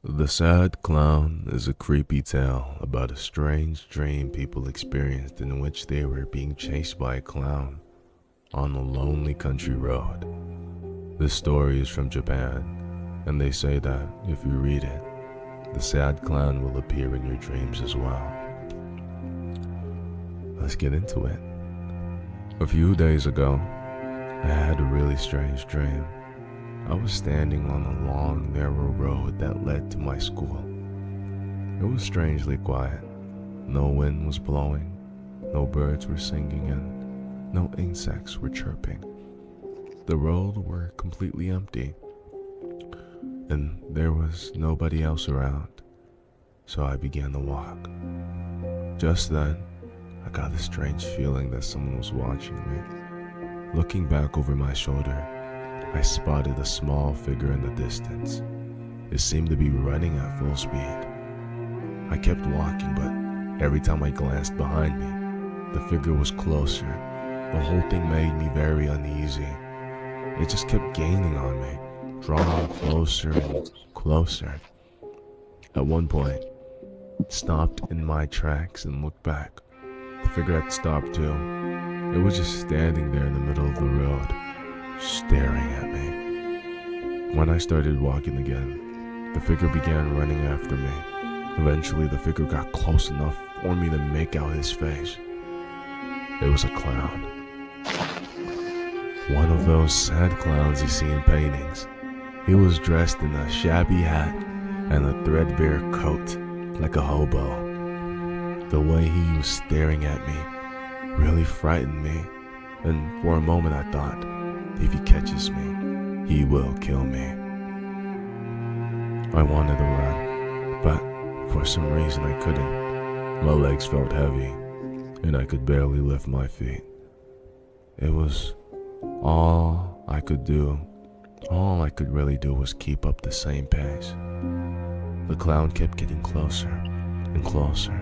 The Sad Clown is a creepy tale about a strange dream people experienced in which they were being chased by a clown on a lonely country road. This story is from Japan, and they say that if you read it, the sad clown will appear in your dreams as well. Let's get into it. A few days ago, I had a really strange dream. I was standing on a long, narrow road that led to my school. It was strangely quiet. No wind was blowing, no birds were singing, and no insects were chirping. The road were completely empty, and there was nobody else around, so I began to walk. Just then, I got a strange feeling that someone was watching me. Looking back over my shoulder, I spotted a small figure in the distance. It seemed to be running at full speed. I kept walking, but every time I glanced behind me, the figure was closer. The whole thing made me very uneasy. It just kept gaining on me, drawing closer and closer. At one point, I stopped in my tracks and looked back. The figure had stopped too. It was just standing there in the middle of the road, staring at me. When I started walking again, the figure began running after me. Eventually, the figure got close enough for me to make out his face. It was a clown. One of those sad clowns you see in paintings. He was dressed in a shabby hat and a threadbare coat, like a hobo. The way he was staring at me really frightened me, and for a moment I thought, if he catches me, he will kill me. I wanted to run, but for some reason I couldn't. My legs felt heavy, and I could barely lift my feet. It was all I could do. All I could really do was keep up the same pace. The clown kept getting closer and closer.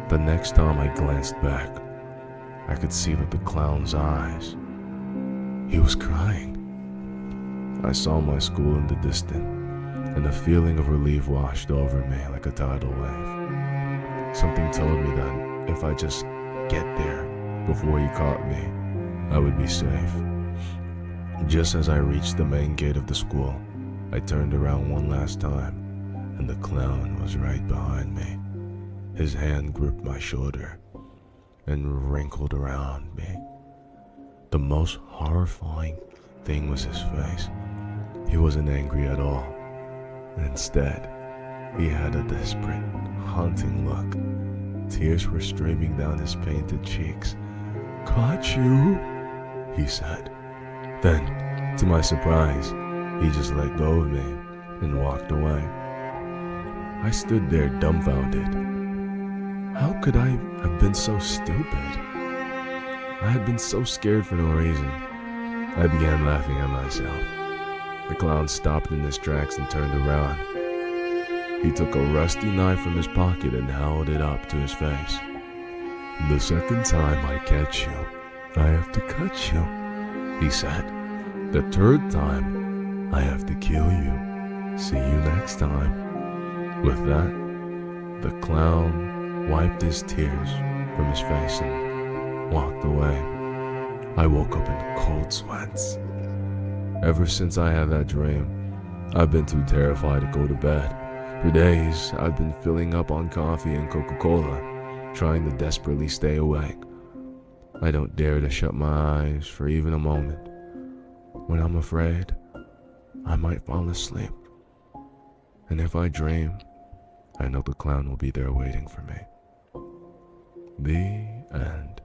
The next time I glanced back, I could see that the clown's eyes, he was crying. I saw my school in the distance, and a feeling of relief washed over me like a tidal wave. Something told me that if I just get there before he caught me, I would be safe. Just as I reached the main gate of the school, I turned around one last time, and the clown was right behind me. His hand gripped my shoulder and wrinkled around me. The most horrifying thing was his face. He wasn't angry at all. Instead, he had a desperate, haunting look. Tears were streaming down his painted cheeks. "Caught you," he said. Then, to my surprise, he just let go of me and walked away. I stood there dumbfounded. How could I have been so stupid? I had been so scared for no reason. I began laughing at myself. The clown stopped in his tracks and turned around. He took a rusty knife from his pocket and held it up to his face. "The second time I catch you, I have to cut you," he said. "The third time, I have to kill you. See you next time." With that, the clown wiped his tears from his face and walked away. I woke up in cold sweats. Ever since I had that dream, I've been too terrified to go to bed. For days, I've been filling up on coffee and Coca-Cola, trying to desperately stay awake. I don't dare to shut my eyes for even a moment. When I'm afraid, I might fall asleep. And if I dream, I know the clown will be there waiting for me. The end.